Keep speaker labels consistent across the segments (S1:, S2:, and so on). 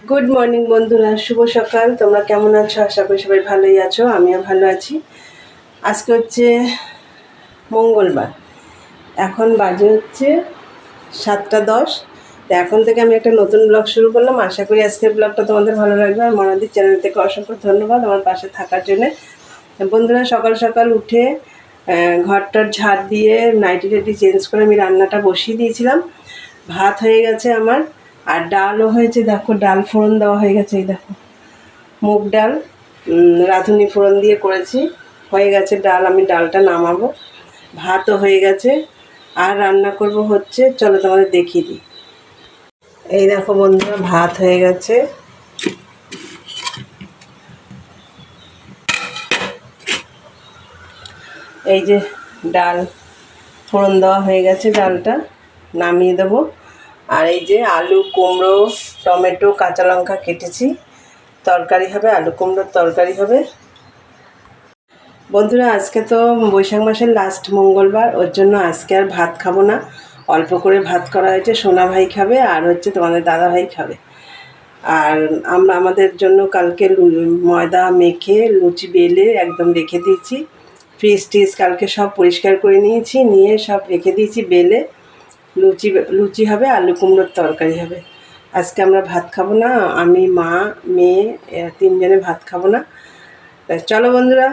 S1: Good morning বন্ধুরা, শুভ সকাল। তোমরা কেমন আছো? আশা করি সবাই ভালোই আছো, আমিও ভালো আছি। আজকে হচ্ছে মঙ্গলবার, এখন বাজে হচ্ছে 7:10। তো এখন থেকে আমি একটা নতুন ব্লগ শুরু করলাম। আশা করি আজকের ব্লগটা তোমাদের ভালো লাগবে। আর মনাদির চ্যানেল থেকে অসংখ্য ধন্যবাদ আমার পাশে থাকার জন্যে। বন্ধুরা, সকাল সকাল উঠে ঘরটার ঝাড় দিয়ে নাইটি টাইটি চেঞ্জ করে আমি রান্নাটা বসিয়ে দিয়েছিলাম। ভাত হয়ে গেছে আমার, আর ডালও হয়েছে। দেখো, ডাল ফোড়ন দেওয়া হয়ে গেছে। এই দেখো, মুগ ডাল রাঁধুনি ফোড়ন দিয়ে করেছি। হয়ে গেছে ডাল, আমি ডালটা নামাবো। ভাতও হয়ে গেছে, আর রান্না করব হচ্ছে, চলো তোমাদের দেখিয়ে দিই। এই দেখো বন্ধুরা, ভাত হয়ে গেছে। এই যে ডাল ফোড়ন দেওয়া হয়ে গেছে, ডালটা নামিয়ে দেবো। আর এই যে আলু, কুমড়ো, টমেটো, কাঁচা লঙ্কা কেটেছি, তরকারি হবে, আলু কুমড়োর তরকারি হবে। বন্ধুরা, আজকে তো বৈশাখ মাসের লাস্ট মঙ্গলবার, ওর জন্য আজকে আর ভাত খাবো না। অল্প করে ভাত করা হয়েছে, সোনা ভাই খাবে আর হচ্ছে তোমাদের দাদা ভাই খাবে। আর আমরা আমাদের জন্য কালকে ময়দা মেখে লুচি বেলে একদম রেখে দিয়েছি। ফ্রিজ টিজ কালকে সব পরিষ্কার করে নিয়েছি, নিয়ে সব রেখে দিয়েছি বেলে। লুচি হবে, আলু কুমড়োর তরকারি হবে। আজকে আমরা ভাত খাবো না, আমি, মা, মেয়ে, তিনজনে ভাত খাবো না। তাই চলো বন্ধুরা,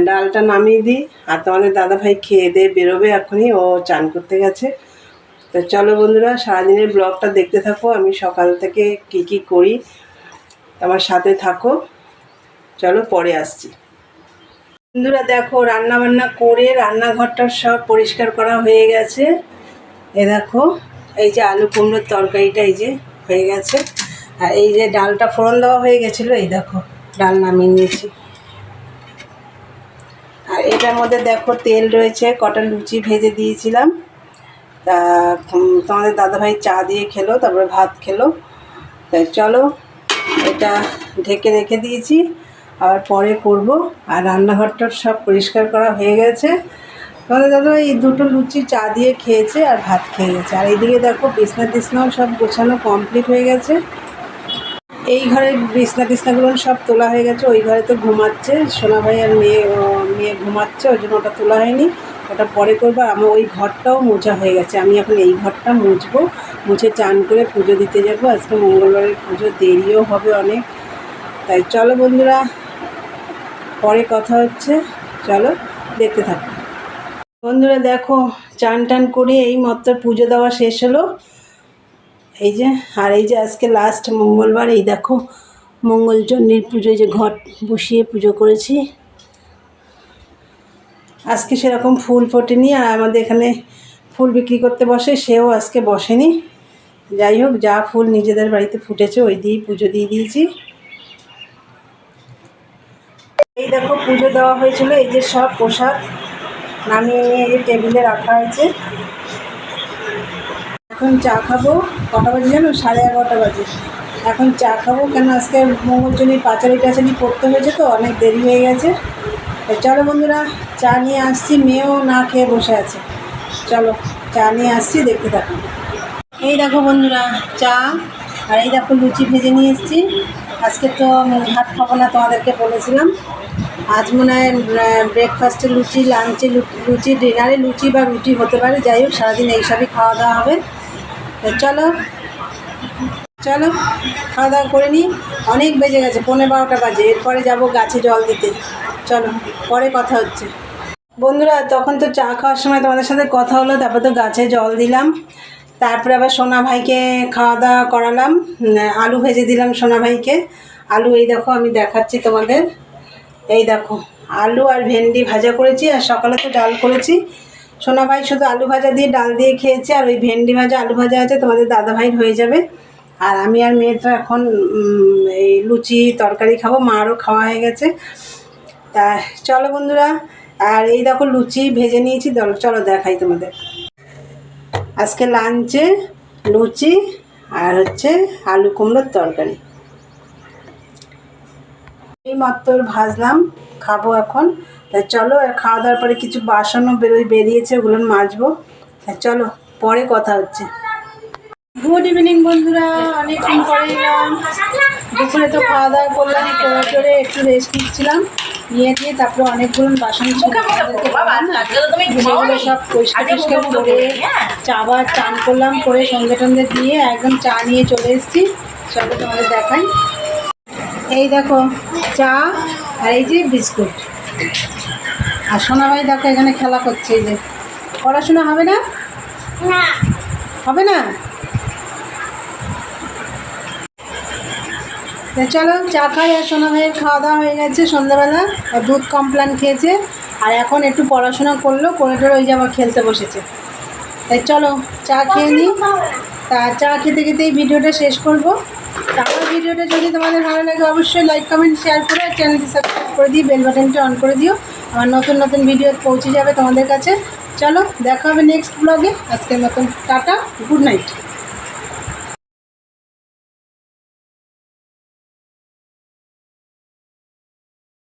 S1: ডালটা নামিয়ে দিই। আর তোমাদের দাদাভাই খেয়ে দিয়ে বেরোবে এখনই, ও চান করতে গেছে। তো চলো বন্ধুরা, সারাদিনের ব্লগটা দেখতে থাকো, আমি সকাল থেকে কি করি আমার সাথে থাকো। চলো পরে আসছি। বন্ধুরা দেখো, রান্না বান্না করে রান্নাঘরটা সব পরিষ্কার করা হয়ে গেছে। দেখো, এই যে আলু কুমড়োর তরকারিটা এই যে হয়ে গেছে। আর এই যে ডালটা ফোড়ন দেওয়া হয়ে গেছিলো, এই দেখো ডাল নামিয়ে নিয়েছি। আর এটার মধ্যে দেখো তেল রয়েছে, কটা লুচি ভেজে দিয়েছিলাম। তা তোমাদের দাদাভাই চা দিয়ে খেলো, তারপরে ভাত খেলো। তাই চলো, এটা ঢেকে রেখে দিয়েছি, আবার পরে করব। আর রান্নাঘরটা সব পরিষ্কার করা হয়ে গেছে। তোমাদের দাদাভাই এই দুটো লুচি চা দিয়ে খেয়েছে আর ভাত খেয়ে গেছে। আর এইদিকে দেখো, বিছনা টিছনাও সব গোছানো কমপ্লিট হয়ে গেছে। এই ঘরে বিছনা টিছনাগুলো সব তোলা হয়ে গেছে। ওই ঘরে তো ঘুমাচ্ছে সোনা ভাই, আর মেয়ে ঘুমাচ্ছে, ওই জন্য ওটা তোলা হয়নি, ওটা পরে করবো। আমার ওই ঘরটাও মোছা হয়ে গেছে, আমি এখন এই ঘরটা মুছবো। মুছে চান করে পুজো দিতে যাবো। আজকে মঙ্গলবারের পুজো, দেরিও হবে অনেক। তাই চলো বন্ধুরা, পরে কথা হচ্ছে, চলো দেখতে থাকো। বন্ধুরা দেখো, চান টান করে এই মাত্র পুজো দেওয়া শেষ হলো। এই যে, আর এই যে আজকে লাস্ট মঙ্গলবার, এই দেখো মঙ্গলচণ্ডীর পুজো, যে ঘট বসিয়ে পুজো করেছি। আজকে সেরকম ফুল ফোটেনি, আর আমাদের এখানে ফুল বিক্রি করতে বসে, সেও আজকে বসেনি। যাই হোক, যা ফুল নিজেদের বাড়িতে ফুটেছে ওই দিয়েই পুজো দিয়ে দিয়েছি। এই দেখো, পুজো দেওয়া হয়েছিল, এই যে সব প্রসাদ নামিয়ে নিয়ে এই টেবিলে রাখা হয়েছে। এখন চা খাবো। কটা বাজে জানো? 11:30 বাজে। এখন চা খাবো, কেন আজকে মঙ্গলচণ্ডীর পাঁচালি টাচালি পড়তে হয়েছে, তো অনেক দেরি হয়ে গেছে। চলো বন্ধুরা, চা নিয়ে আসছি, মেয়েও না খেয়ে বসে আছে। চলো চা নিয়ে আসছি, দেখতে থাকুন। এই দেখো বন্ধুরা, চা, আর এই দেখো লুচি ভেজে নিয়ে এসেছি। আজকে তো ভাত খাবো না, তোমাদেরকে বলেছিলাম। আজ মনে হয় ব্রেকফাস্টে লুচি, লাঞ্চে লুচি, ডিনারে লুচি বা রুটি হতে পারে। যাই হোক, সারাদিন এইসবই খাওয়া দাওয়া হবে। তো চলো চলো খাওয়া দাওয়া করে নিই। অনেক বেজে গেছে, 11:15 বাজে। এরপরে যাব গাছে জল দিতে। চলো পরে কথা হচ্ছে। বন্ধুরা, তখন তো চা খাওয়ার সময় তোমাদের সাথে কথা হলো, তারপর তো গাছে জল দিলাম, তারপরে আবার সোনা ভাইকে খাওয়া দাওয়া করালাম। আলু ভেজে দিলাম সোনা ভাইকে। আলু এই দেখো, আমি দেখাচ্ছি তোমাদের। এই দেখো, আলু আর ভেন্ডি ভাজা করেছি, আর সকালে তো ডাল করেছি। সোনা ভাই শুধু আলু ভাজা দিয়ে ডাল দিয়ে খেয়েছে, আর ওই ভেন্ডি ভাজা আলু ভাজা আছে, তোমাদের দাদাভাইয়ের হয়ে যাবে। আর আমি আর মেয়ে তো এখন এই লুচি তরকারি খাবো, মারও খাওয়া হয়ে গেছে। তা চলো বন্ধুরা, আর এই দেখো লুচি ভেজে নিয়েছি, চলো দেখাই তোমাদের। আজকে লাঞ্চে লুচি আর হচ্ছে আলু কুমড়োর তরকারি। এই মাত্র ভাজলাম, খাবো এখন। তাই চলো, আর খাওয়া দাওয়ার পরে কিছু বাসনও বেরিয়েছে, ওগুলো মাজবো। তাই চলো পরে কথা হচ্ছে। গুড ইভিনিং বন্ধুরা, অনেকদিন পরে এলাম। দুপুরে তো খাওয়া দাওয়া করলাম, করে টোরে একটু রেস্ট নিচ্ছিলাম, নিয়ে তারপরে অনেকগুলো বাসন ছিল সেগুলো সব পরিষ্কার করে আবার চান করলাম, করে সন্ধ্যে টন্ধে দিয়ে একদম চা নিয়ে চলে এসেছি। চলো তোমাদের দেখাই। এই দেখো চা আর এই যে বিস্কুট। আর সোনা ভাই দেখো এখানে খেলা করছে। এই যে পড়াশোনা হবে না, হবে না? চলো চা খাই। আর সোনা ভাইয়ের খাওয়া দাওয়া হয়ে গেছে সন্ধ্যাবেলা, দুধ কমপ্লান খেয়েছে, আর এখন একটু পড়াশোনা করলো, করে টোরে ওই যে আবার খেলতে বসেছে। তাই চলো চা খেয়ে নিই। তা চা খেতে খেতেই ভিডিওটা শেষ করবো। তা আমার ভিডিওটা যদি তোমাদের ভালো লাগে অবশ্যই লাইক কমেন্ট শেয়ার করে চ্যানেলটি সাবস্ক্রাইব করে দিই, বেল বাটনটি অন করে দিও, আমার নতুন নতুন ভিডিও পৌঁছে যাবে তোমাদের কাছে। চলো দেখা হবে নেক্সট ব্লগে। আজকের মতন টাটা, গুড নাইট।